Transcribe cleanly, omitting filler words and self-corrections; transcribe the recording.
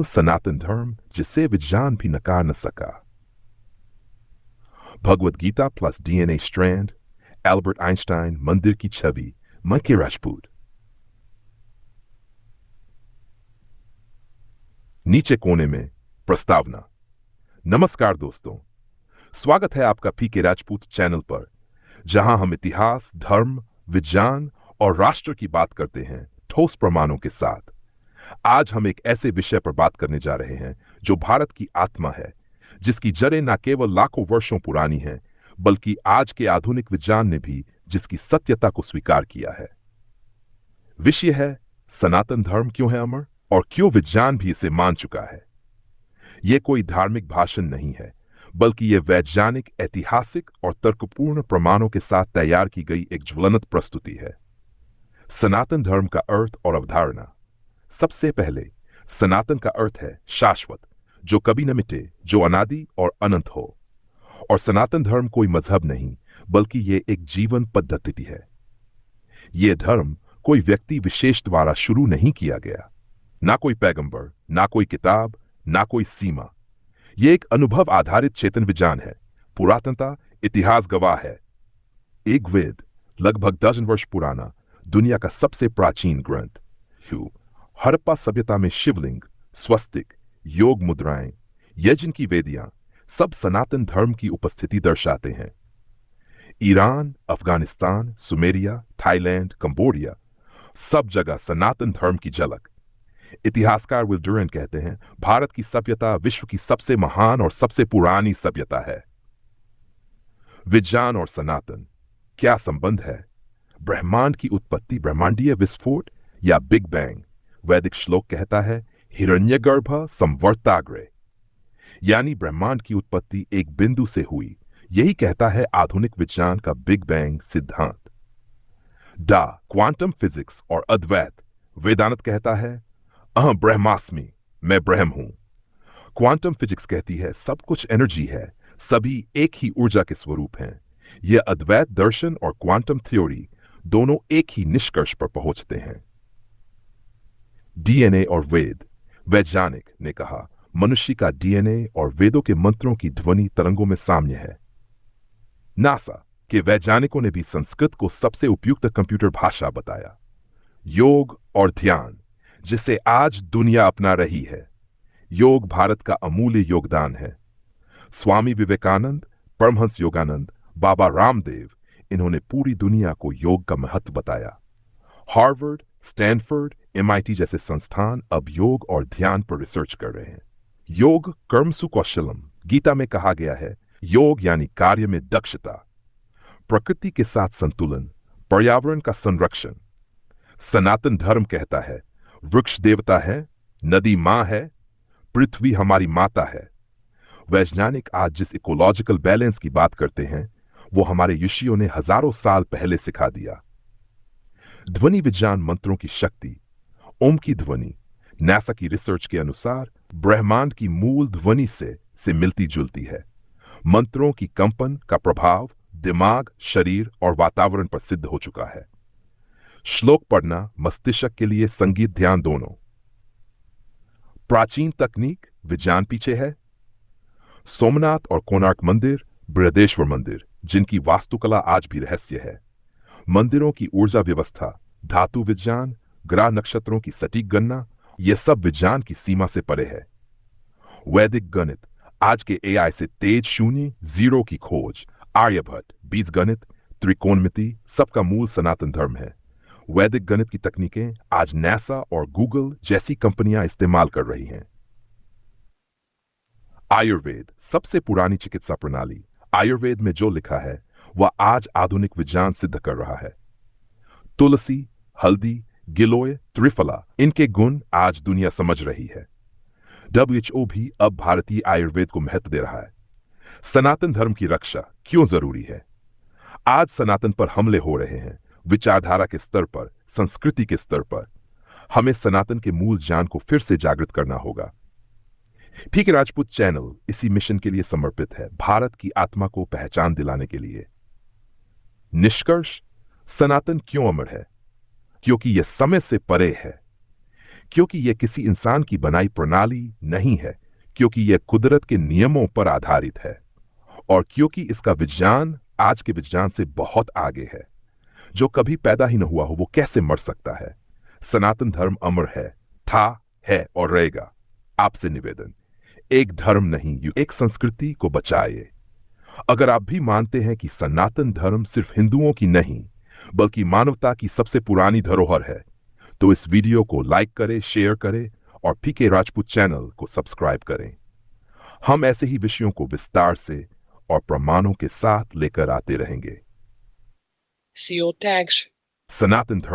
अमर सनातन धर्म जिसे विज्ञान भी नकार न सका। Bhagavad Gita plus DNA strand, Albert Einstein मंदिर की छवि, मके राजपूत। नीचे कोने में प्रस्तावना। नमस्कार दोस्तों, स्वागत है आपका पीके राजपूत चैनल पर, जहां हम इतिहास, धर्म, विज्ञान और राष्ट्र की बात करते हैं ठोस प्रमाणों के साथ। आज हम एक ऐसे विषय पर बात करने जा रहे हैं जो भारत की आत्मा है, जिसकी जड़ें न केवल लाखों वर्षों पुरानी हैं, बल्कि आज के आधुनिक विज्ञान ने भी जिसकी सत्यता को स्वीकार किया है। विषय है सनातन धर्म क्यों है अमर और क्यों विज्ञान भी इसे मान चुका है। यह कोई धार्मिक भाषण नहीं है, बल्कि यह वैज्ञानिक, ऐतिहासिक और तर्कपूर्ण प्रमाणों के साथ तैयार की गई एक ज्वलंत प्रस्तुति है। सनातन धर्म का अर्थ और अवधारणा। सबसे पहले, सनातन का अर्थ है शाश्वत, जो कभी न मिटे, जो अनादि और अनंत हो। और सनातन धर्म कोई मजहब नहीं, बल्कि यह एक जीवन पद्धति है। यह धर्म कोई व्यक्ति विशेष द्वारा शुरू नहीं किया गया, ना कोई पैगंबर, ना कोई किताब, ना कोई सीमा। यह एक अनुभव आधारित चेतन विज्ञान है। पुरातनता, इतिहास गवाह है। एक वेद, लगभग 10 वर्ष पुराना, दुनिया का सबसे प्राचीन ग्रंथ। हड़प्पा सभ्यता में शिवलिंग, स्वस्तिक, योग मुद्राएं, यज्ञ की वेदियां सब सनातन धर्म की उपस्थिति दर्शाते हैं। Iran, Afghanistan, Sumeria, Thailand, Cambodia, सब जगह सनातन धर्म की झलक। इतिहासकार विल डुरेंट कहते हैं, भारत की सभ्यता विश्व की सबसे महान और सबसे पुरानी सभ्यता है। विज्ञान और सनातन क्या संबंध है? ब्रह्मांड की उत्पत्ति ब्रह्मांडीय विस्फोट या बिग बैंग? वैदिक श्लोक कहता है हिरण्यगर्भ संवर्ताग्रे, यानी ब्रह्मांड की उत्पत्ति एक बिंदु से हुई। यही कहता है आधुनिक विज्ञान का बिग बैंग सिद्धांत। क्वांटम फिजिक्स और अद्वैत। वेदांत कहता है अहम ब्रह्मास्मि, मैं ब्रह्म हूं। क्वांटम फिजिक्स कहती है सब कुछ एनर्जी है, सभी एक ही ऊर्जा के स्वरूप हैं। यह अद्वैत दर्शन और क्वांटम थ्योरी दोनों एक ही निष्कर्ष पर पहुंचते हैं। डीएनए और वेद। वैज्ञानिक ने कहा मनुष्य का डीएनए और वेदों के मंत्रों की ध्वनि तरंगों में साम्य है। नासा के वैज्ञानिकों ने भी संस्कृत को सबसे उपयुक्त कंप्यूटर भाषा बताया। योग और ध्यान, जिसे आज दुनिया अपना रही है। योग भारत का अमूल्य योगदान है। स्वामी विवेकानंद, परमहंस योगानंद, बाबा रामदेव, इन्होंने पूरी दुनिया को योग का महत्व बताया। हार्वर्ड, स्टैनफोर्ड, एमआईटी जैसे संस्थान अब योग और ध्यान पर रिसर्च कर रहे हैं। योग कर्मसु कौशलम, गीता में कहा गया है। योग यानी कार्य में दक्षता, प्रकृति के साथ संतुलन, पर्यावरण का संरक्षण। सनातन धर्म कहता है वृक्ष देवता है, नदी मां है, पृथ्वी हमारी माता है। वैज्ञानिक आज जिस इकोलॉजिकल बैलेंस की बात करते हैं, वो हमारे ऋषियों ने हजारों साल पहले सिखा दिया। ध्वनि विज्ञान मंत्रों की शक्ति। ओम की ध्वनि नासा की रिसर्च के अनुसार ब्रह्मांड की मूल ध्वनि से मिलती जुलती है। मंत्रों की कंपन का प्रभाव दिमाग, शरीर और वातावरण पर सिद्ध हो चुका है। श्लोक पढ़ना मस्तिष्क के लिए संगीत, ध्यान दोनों। प्राचीन तकनीक, विज्ञान पीछे है। सोमनाथ और कोणार्क मंदिर, बृहदेश्वर मंदिर, जिनकी वास्तुकला आज भी रहस्य है। मंदिरों की ऊर्जा व्यवस्था, धातु विज्ञान, ग्रह नक्षत्रों की सटीक गणना, यह सब विज्ञान की सीमा से परे है। वैदिक गणित, आज के एआई से तेज शून्य, जीरो की खोज। आर्यभट्ट, बीजगणित, त्रिकोणमिति, सबका मूल सनातन धर्म है। वैदिक गणित की तकनीकें आज नासा और गूगल जैसी कंपनियां इस्तेमाल कर रही हैं। आयुर्वेद, सबसे पुरानी चिकित्सा प्रणाली। आयुर्वेद में जो लिखा है वह आज आधुनिक विज्ञान सिद्ध कर रहा है। तुलसी, हल्दी, गिलोय, त्रिफला, इनके गुण आज दुनिया समझ रही है। WHO भी अब भारतीय आयुर्वेद को महत्व दे रहा है। सनातन धर्म की रक्षा क्यों जरूरी है? आज सनातन पर हमले हो रहे हैं, विचारधारा के स्तर पर, संस्कृति के स्तर पर। हमें सनातन के मूल ज्ञान को फिर से जागृत करना होगा। पीके राजपूत चैनल इसी मिशन के लिए समर्पित है, भारत की आत्मा को पहचान दिलाने के लिए। निष्कर्ष, सनातन क्यों अमर है? क्योंकि यह समय से परे है। क्योंकि यह किसी इंसान की बनाई प्रणाली नहीं है, क्योंकि यह कुदरत के नियमों पर आधारित है, और क्योंकि इसका विज्ञान आज के विज्ञान से बहुत आगे है। जो कभी पैदा ही न हुआ हो वो कैसे मर सकता है? सनातन धर्म अमर है, था, है और रहेगा। आपसे निवेदन, एक धर्म नहीं, एक संस्कृति को बचाइए। अगर आप भी मानते हैं कि सनातन धर्म सिर्फ हिंदुओं की नहीं बल्कि मानवता की सबसे पुरानी धरोहर है, तो इस वीडियो को लाइक करें, शेयर करें और पीके राजपूत चैनल को सब्सक्राइब करें। हम ऐसे ही विषयों को विस्तार से और प्रमाणों के साथ लेकर आते रहेंगे। See your tags. सनातन धर्म